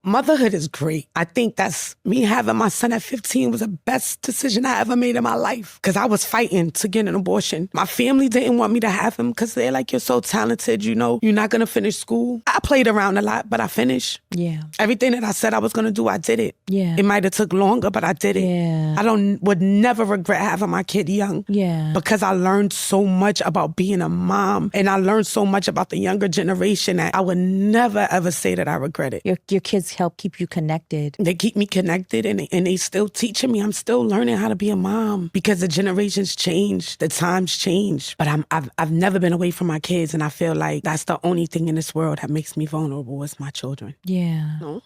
Motherhood is great. I think that's me having my son at 15 was the best decision I ever made in my life because I was fighting to get an abortion. My family didn't want me to have him because they're like, you're so talented, you know, you're not going to finish school. I played around a lot, but I finished. Yeah. Everything that I said I was going to do, I did it. Yeah. It might have took longer, but I did it. Yeah. I would never regret having my kid young. Yeah. Because I learned so much about being a mom and I learned so much about the younger generation that I would never ever say that I regret it. Your kids help keep you connected. They keep me connected and they still teaching me. I'm still learning how to be a mom because the generations change, the times change. But I've never been away from my kids and I feel like that's the only thing in this world that makes me vulnerable is my children. Yeah. No?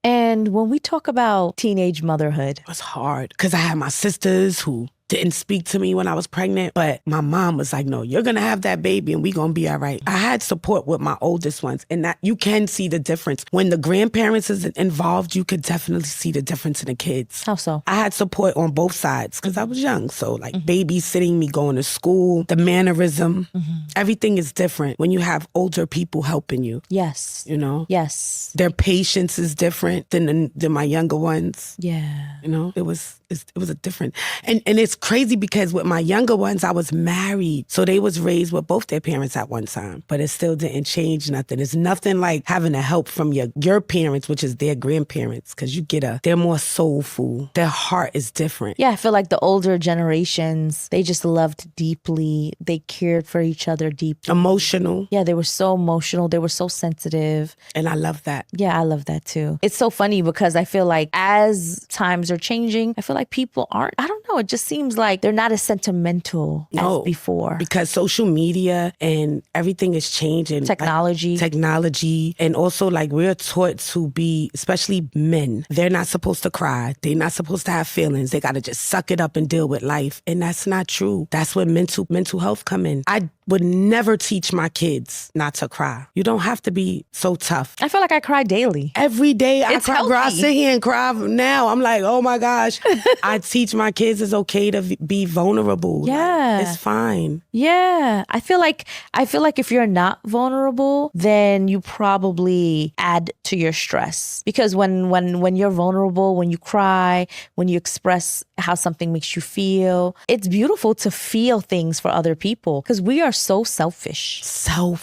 And when we talk about teenage motherhood, It was hard because I had my sisters who didn't speak to me when I was pregnant, but my mom was like, no, you're going to have that baby and we're going to be all right. I had support with my oldest ones and that you can see the difference. When the grandparents is involved, you could definitely see the difference in the kids. how so? I had support on both sides because I was young. So like babysitting, me going to school, the mannerism, everything is different when you have older people helping you, Yes. you know? Yes. Their patience is different than my younger ones. Yeah. You know, it was a different, and it's crazy because with my younger ones, I was married. So they was raised with both their parents at one time, but it still didn't change nothing. It's nothing like having a help from your parents, which is their grandparents, because they're more soulful. Their heart is different. Yeah, I feel like the older generations, they just loved deeply. They cared for each other deeply. Emotional. Yeah, they were so emotional. They were so sensitive. And I love that. Yeah, I love that too. It's so funny because I feel like as times are changing, I feel like people aren't, I don't know, it just seems like they're not as sentimental as before. Because social media and everything is changing. Technology. And also like we're taught to be, especially men, they're not supposed to cry. They're not supposed to have feelings. They got to just suck it up and deal with life. And that's not true. That's where mental health come in. I would never teach my kids not to cry. You don't have to be so tough. I feel like I cry daily. Every day I It's cry. healthy. Girl, I sit here and cry now. I'm like, oh my gosh. I teach my kids it's okay to be vulnerable. Yeah. Like, it's fine. Yeah. I feel like if you're not vulnerable, then you probably add to your stress. Because when you're vulnerable, when you cry, when you express how something makes you feel, it's beautiful to feel things for other people because we are so selfish. So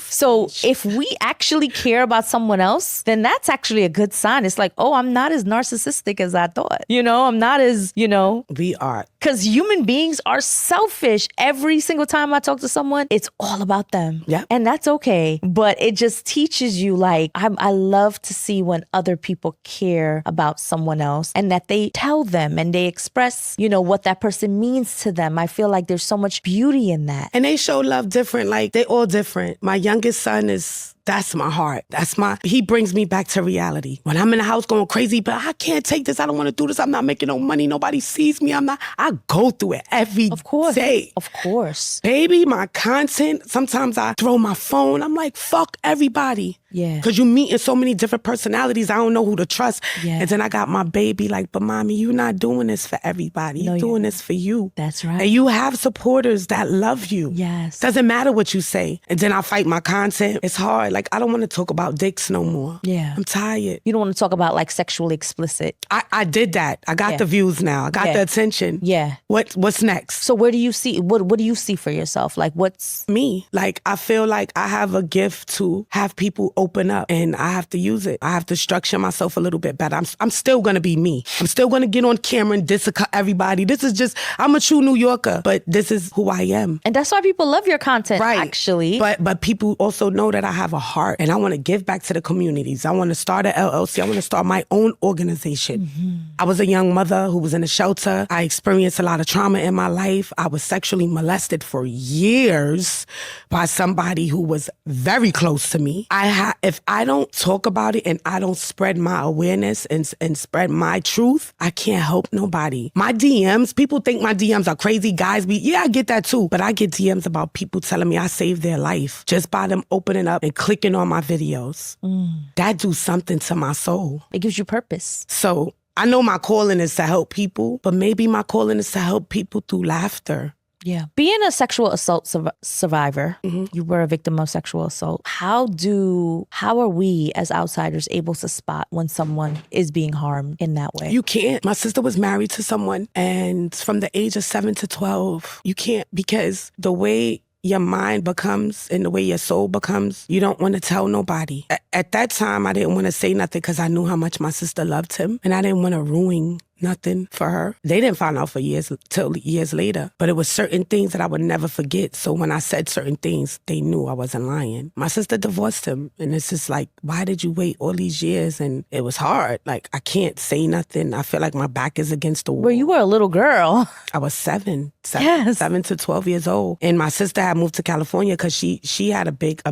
if we actually care about someone else, then that's actually a good sign. It's like, oh, I'm not as narcissistic as I thought. You know, I'm not as, We are. Because human beings are selfish. Every single time I talk to someone, it's all about them. Yeah. And that's okay. But it just teaches you, like, I love to see when other people care about someone else and that they tell them and they express, what that person means to them. I feel like there's so much beauty in that. And they show love different. Like, they all different. My youngest son that's my heart. He brings me back to reality. When I'm in the house going crazy, but I can't take this. I don't want to do this. I'm not making no money. Nobody sees me. I go through it every day. Of course. Baby, my content, sometimes I throw my phone. I'm like, fuck everybody. Yeah. Because you meeting so many different personalities. I don't know who to trust. Yeah. And then I got my baby like, but mommy, you're not doing this for everybody. You're doing this for you. That's right. And you have supporters that love you. Yes. Doesn't matter what you say. And then I fight my content. It's hard. Like, I don't want to talk about dicks no more. Yeah. I'm tired. You don't want to talk about like sexually explicit. I did that. I got the views now. I got the attention. Yeah. What's next? So where do you see, what do you see for yourself? Like what's... Me. Like, I feel like I have a gift to have people open up and I have to use it. I have to structure myself a little bit better. I'm still going to be me. I'm still going to get on camera and diss everybody. I'm a true New Yorker, but this is who I am. And that's why people love your content, right. Actually. But people also know that I have a heart and I want to give back to the communities. I want to start an LLC. I want to start my own organization. Mm-hmm. I was a young mother who was in a shelter. I experienced a lot of trauma in my life. I was sexually molested for years by somebody who was very close to me. If I don't talk about it and I don't spread my awareness and spread my truth, I can't help nobody. My DMs, people think my DMs are crazy. Guys I get that too. But I get DMs about people telling me I saved their life just by them opening up and clicking on my videos. That do something to my soul. It gives you purpose. So I know my calling is to help people, but maybe my calling is to help people through laughter. Yeah. Being a sexual assault survivor, you were a victim of sexual assault. How are we as outsiders able to spot when someone is being harmed in that way? You can't. My sister was married to someone, and from the age of 7 to 12, you can't, because the way your mind becomes and the way your soul becomes, you don't want to tell nobody. At that time, I didn't want to say nothing because I knew how much my sister loved him, and I didn't want to ruin nothing for her. They didn't find out for years, till years later. But it was certain things that I would never forget. So when I said certain things, they knew I wasn't lying. My sister divorced him. And it's just like, why did you wait all these years? And it was hard. Like, I can't say nothing. I feel like my back is against the wall. Well, you were a little girl. I was 7 Yes. 7 to 12 years old. And my sister had moved to California because she had a big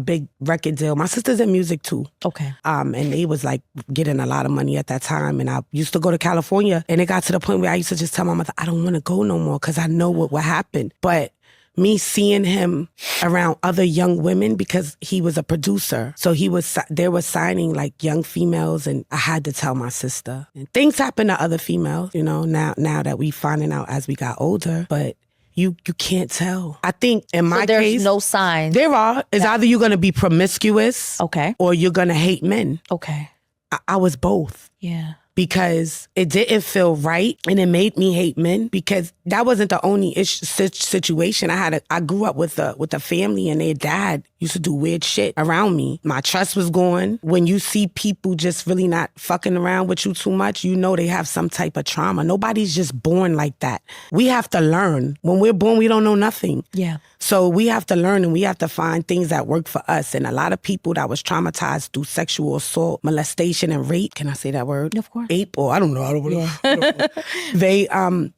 record deal. My sister's in music too. Okay. And they was like getting a lot of money at that time. And I used to go to California, and it got to the point where I used to just tell my mother, I don't want to go no more because I know what would happen. But me seeing him around other young women, because he was a producer, so they were signing like young females, and I had to tell my sister. And things happen to other females, now that we finding out as we got older, but you can't tell. I think in my there's case, no signs. There are. It's either you're going to be promiscuous, okay, or you're going to hate men. Okay. I was both. Yeah. Because it didn't feel right, and it made me hate men, because that wasn't the only situation. I grew up with a family, and their dad used to do weird shit around me. My trust was gone. When you see people just really not fucking around with you too much, you know they have some type of trauma. Nobody's just born like that. We have to learn. When we're born, we don't know nothing. Yeah. So we have to learn, and we have to find things that work for us. And a lot of people that was traumatized through sexual assault, molestation, and rape, can I say that word? Of course. Ape, or I don't know. Yeah. They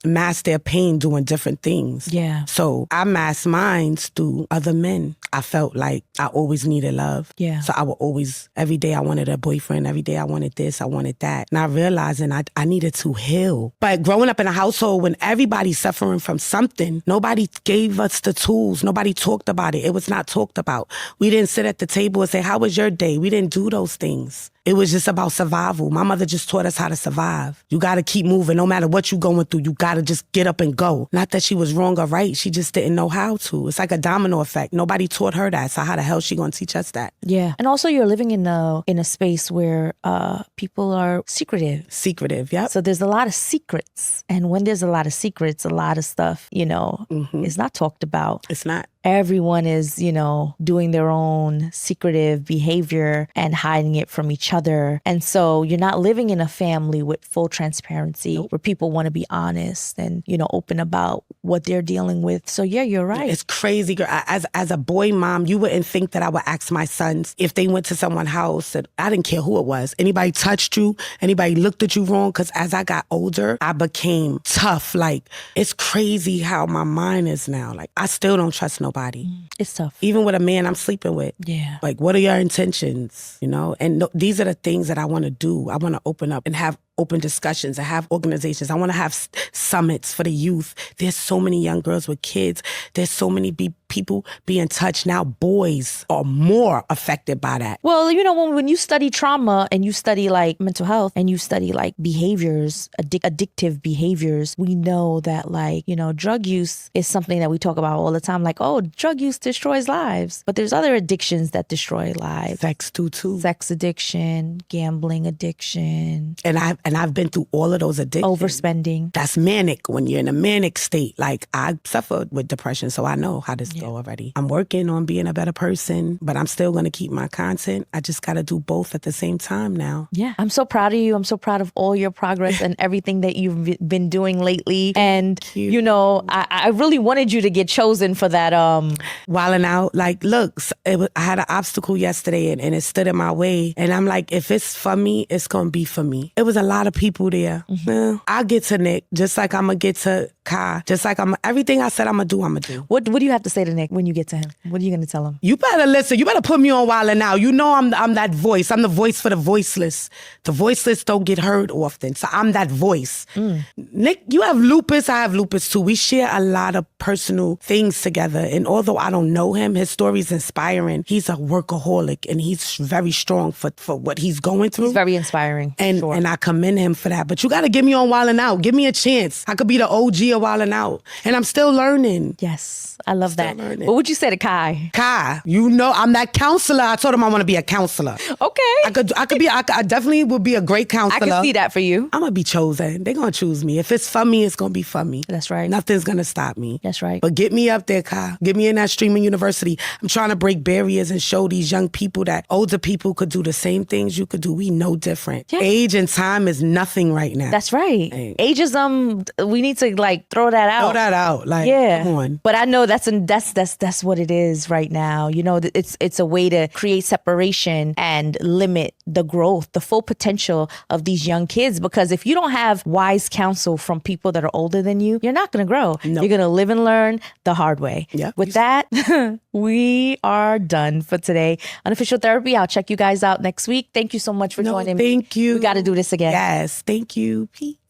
mask their pain doing different things. Yeah. So I masked mine through other men. I felt like I always needed love. Yeah. So I would always, every day I wanted a boyfriend. Every day I wanted this, I wanted that. Not realizing I needed to heal. But growing up in a household when everybody's suffering from something, nobody gave us the tools. Nobody talked about it. It was not talked about. We didn't sit at the table and say, how was your day? We didn't do those things. It was just about survival. My mother just taught us how to survive. You got to keep moving. No matter what you're going through, you got to just get up and go. Not that she was wrong or right. She just didn't know how to. It's like a domino effect. Nobody taught her that. So how the hell is she going to teach us that? Yeah. And also you're living in a space where people are secretive. Secretive, yep. So there's a lot of secrets. And when there's a lot of secrets, a lot of stuff, is not talked about. It's not. Everyone is, doing their own secretive behavior and hiding it from each other. And so you're not living in a family with full transparency where people want to be honest and, open about what they're dealing with. So yeah, you're right. It's crazy, girl. As a boy mom, you wouldn't think that I would ask my sons if they went to someone's house, and I didn't care who it was. Anybody touched you, anybody looked at you wrong, because as I got older, I became tough. Like, it's crazy how my mind is now. Like, I still don't trust nobody. It's tough. Even with a man I'm sleeping with. Yeah. Like, what are your intentions? And these are the things that I want to do. I want to open up and have open discussions. I have organizations. I want to have summits for the youth. There's so many young girls with kids. There's so many people being touched. Now boys are more affected by that. Well, when you study trauma and you study like mental health and you study like behaviors, addictive behaviors, we know that drug use is something that we talk about all the time. Like, oh, drug use destroys lives. But there's other addictions that destroy lives. Sex too. Sex addiction, gambling addiction. And I've been through all of those addictions. Overspending. That's manic. When you're in a manic state, like I suffered with depression, so I know how this go already. I'm working on being a better person, but I'm still going to keep my content. I just got to do both at the same time now. Yeah. I'm so proud of you. I'm so proud of all your progress and everything that you've been doing lately. And, I really wanted you to get chosen for that. Wilding out. Like, look, I had an obstacle yesterday and it stood in my way. And I'm like, if it's for me, it's going to be for me. It was a lot of people there. Mm-hmm. I'll get to Nick, just like I'm going to get to Kai. Just like everything I said I'm going to do. What do you have to say to Nick when you get to him? What are you going to tell him? You better listen. You better put me on Wildin' Out. I'm that voice. I'm the voice for the voiceless. The voiceless don't get heard often. So I'm that voice. Nick, you have lupus. I have lupus too. We share a lot of personal things together. And although I don't know him, his story is inspiring. He's a workaholic and he's very strong for what he's going through. He's very inspiring. And I commend commend him for that. But you got to get me on Wildin' Out. Give me a chance. I could be the OG of Wildin' Out. And I'm still learning. Yes, I love that. learning. What would you say to Kai? Kai, you know, I'm that counselor. I told him I want to be a counselor. Okay. I definitely would be a great I counselor. can see that for you. I'm going to be chosen. They're going to choose me. If it's for me, it's going to be for me. That's right. Nothing's going to stop me. That's right. But get me up there, Kai. Get me in that streaming university. I'm trying to break barriers and show these young people that older people could do the same things you could do. We know different. Yeah. Age and time is nothing right now. That's right. Hey. Ageism, we need to like throw that out. Throw that out. Like, Yeah. come on. But I know that's what it is right now. You know, it's a way to create separation and limit the growth, the full potential of these young kids. Because if you don't have wise counsel from people that are older than you, you're not going to grow. Nope. You're going to live and learn the hard way. Yep. With that, we are done for today. Unofficial Therapy. I'll check you guys out next week. Thank you so much for joining me. Thank you. We got to do this again. Yes. Thank you. Peace.